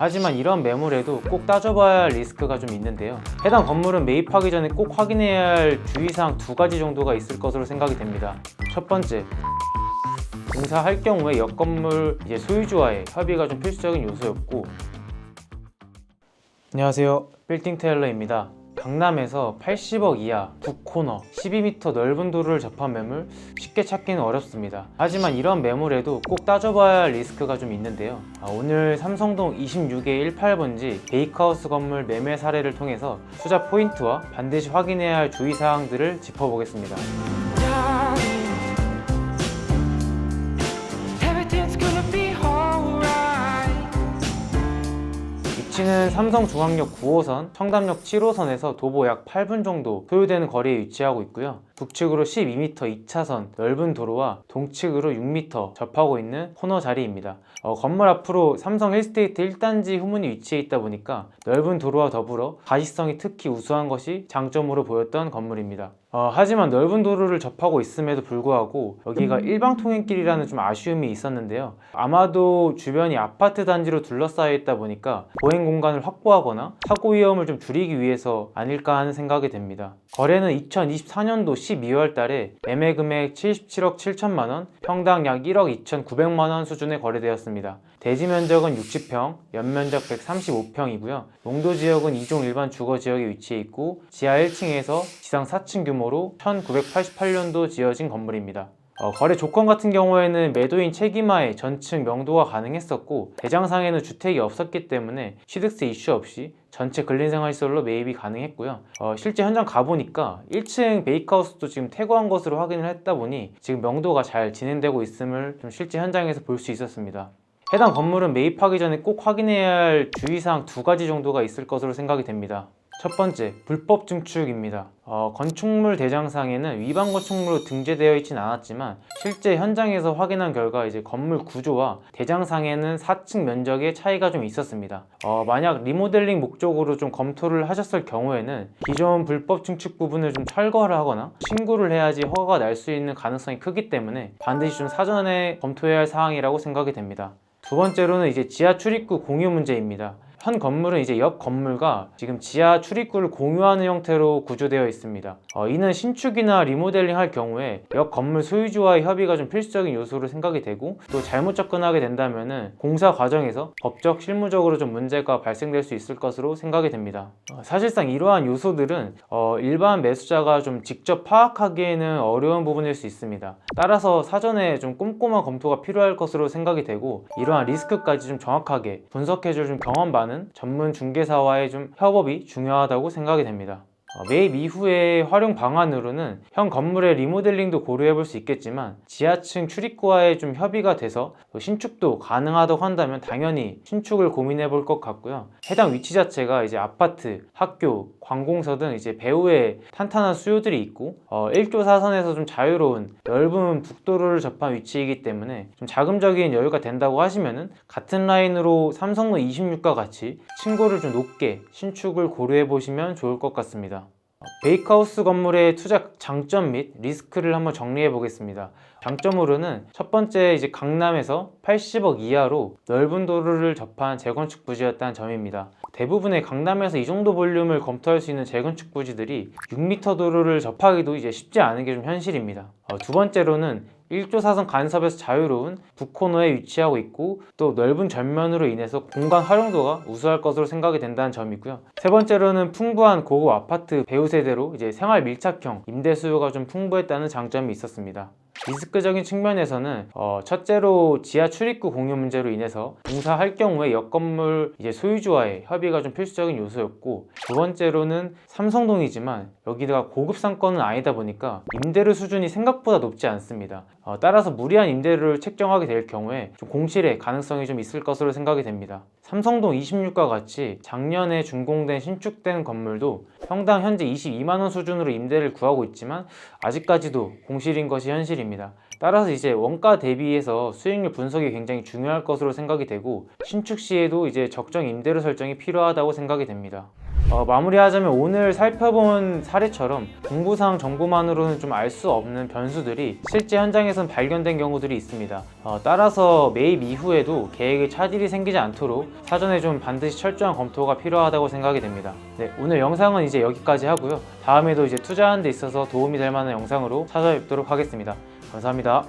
하지만 이런 매물에도 꼭 따져봐야 할 리스크가 좀 있는데요. 해당 건물은 매입하기 전에 꼭 확인해야 할 주의사항 두 가지 정도가 있을 것으로 생각이 됩니다. 첫 번째, 공사할 경우에 옆 건물 소유주와의 협의가 좀 필수적인 요소였고. 안녕하세요, 빌딩 테일러입니다. 강남에서 80억 이하 북코너 12m 넓은 도로를 접한 매물 쉽게 찾기는 어렵습니다. 하지만 이런 매물에도 꼭 따져봐야 할 리스크가 좀 있는데요. 오늘 삼성동 26의 18번지 베이크하우스 건물 매매 사례를 통해서 투자 포인트와 반드시 확인해야 할 주의사항들을 짚어보겠습니다. 위치는 삼성중앙역 9호선, 청담역 7호선에서 도보 약 8분 정도 소요되는 거리에 위치하고 있고요. 북측으로 12m 2차선 넓은 도로와 동측으로 6m 접하고 있는 코너 자리입니다. 건물 앞으로 삼성 힐스테이트 1단지 후문이 위치해 있다 보니까 넓은 도로와 더불어 가시성이 특히 우수한 것이 장점으로 보였던 건물입니다. 하지만 넓은 도로를 접하고 있음에도 불구하고 여기가 일방통행길이라는 좀 아쉬움이 있었는데요. 아마도 주변이 아파트 단지로 둘러싸여 있다 보니까 보행 공간을 확보하거나 사고 위험을 좀 줄이기 위해서 아닐까 하는 생각이 됩니다. 거래는 2024년도 12월 달에 매매 금액 77억 7천만 원, 평당 약 1억 2,900만 원 수준에 거래되었습니다. 대지 면적은 60평, 연면적 135평이고요. 용도 지역은 2종 일반 주거 지역에 위치해 있고 지하 1층에서 지상 4층 규모로 1988년도 지어진 건물입니다. 거래 조건 같은 경우에는 매도인 책임하에 전층 명도가 가능했었고 대장상에는 주택이 없었기 때문에 취득세 이슈 없이 전체 근린생활시설로 매입이 가능했고요. 실제 현장 가보니까 1층 베이크하우스도 지금 퇴거한 것으로 확인을 했다 보니 지금 명도가 잘 진행되고 있음을 좀 실제 현장에서 볼 수 있었습니다. 해당 건물은 매입하기 전에 꼭 확인해야 할 주의사항 두 가지 정도가 있을 것으로 생각이 됩니다. 첫 번째, 불법 증축입니다. 건축물 대장상에는 위반 건축물로 등재되어 있진 않았지만 실제 현장에서 확인한 결과 건물 구조와 대장상에는 4층 면적의 차이가 좀 있었습니다. 만약 리모델링 목적으로 좀 검토를 하셨을 경우에는 기존 불법 증축 부분을 좀 철거를 하거나 신고를 해야지 허가가 날 수 있는 가능성이 크기 때문에 반드시 좀 사전에 검토해야 할 사항이라고 생각이 됩니다. 두 번째로는 지하 출입구 공유 문제입니다. 현 건물은 옆 건물과 지금 지하 출입구를 공유하는 형태로 구조되어 있습니다. 이는 신축이나 리모델링 할 경우에 옆 건물 소유주와의 협의가 좀 필수적인 요소로 생각이 되고 또 잘못 접근하게 된다면 공사 과정에서 법적, 실무적으로 좀 문제가 발생될 수 있을 것으로 생각이 됩니다. 사실상 이러한 요소들은 일반 매수자가 좀 직접 파악하기에는 어려운 부분일 수 있습니다. 따라서 사전에 좀 꼼꼼한 검토가 필요할 것으로 생각이 되고 이러한 리스크까지 좀 정확하게 분석해줄 좀 경험 많은 전문 중개사와의 좀 협업이 중요하다고 생각이 됩니다. 매입 이후의 활용 방안으로는 현 건물의 리모델링도 고려해 볼 수 있겠지만 지하층 출입구와의 좀 협의가 돼서 신축도 가능하다고 한다면 당연히 신축을 고민해 볼 것 같고요. 해당 위치 자체가 아파트, 학교, 관공서 등 배후에 탄탄한 수요들이 있고 1조 4선에서 좀 자유로운 넓은 북도로를 접한 위치이기 때문에 좀 자금적인 여유가 된다고 하시면은 같은 라인으로 삼성로 26과 같이 층고를 좀 높게 신축을 고려해 보시면 좋을 것 같습니다. 베이크하우스 건물의 투자 장점 및 리스크를 한번 정리해 보겠습니다. 장점으로는 첫 번째 강남에서 80억 이하로 넓은 도로를 접한 재건축 부지였다는 점입니다. 대부분의 강남에서 이 정도 볼륨을 검토할 수 있는 재건축 부지들이 6m 도로를 접하기도 쉽지 않은 게 좀 현실입니다. 두 번째로는 1조 4선 간섭에서 자유로운 북코너에 위치하고 있고 또 넓은 전면으로 인해서 공간 활용도가 우수할 것으로 생각이 된다는 점이고요. 세 번째로는 풍부한 고급 아파트 배우 세대로 생활 밀착형 임대 수요가 좀 풍부했다는 장점이 있었습니다. 리스크적인 측면에서는 첫째로 지하 출입구 공유 문제로 인해서 공사할 경우에 옆 건물 소유주와의 협의가 좀 필수적인 요소였고 두 번째로는 삼성동이지만 여기다가 고급 상권은 아니다 보니까 임대료 수준이 생각보다 높지 않습니다. 따라서 무리한 임대료를 책정하게 될 경우에 좀 공실의 가능성이 좀 있을 것으로 생각이 됩니다. 삼성동 26과 같이 작년에 준공된 신축된 건물도 평당 현재 22만 원 수준으로 임대를 구하고 있지만 아직까지도 공실인 것이 현실입니다. 따라서 원가 대비해서 수익률 분석이 굉장히 중요할 것으로 생각이 되고 신축 시에도 적정 임대료 설정이 필요하다고 생각이 됩니다. 마무리하자면 오늘 살펴본 사례처럼 공부상 정보만으로는 좀 알 수 없는 변수들이 실제 현장에선 발견된 경우들이 있습니다. 따라서 매입 이후에도 계획에 차질이 생기지 않도록 사전에 좀 반드시 철저한 검토가 필요하다고 생각이 됩니다. 네, 오늘 영상은 이제 여기까지 하고요. 다음에도 이제 투자하는 데 있어서 도움이 될 만한 영상으로 찾아뵙도록 하겠습니다. 감사합니다.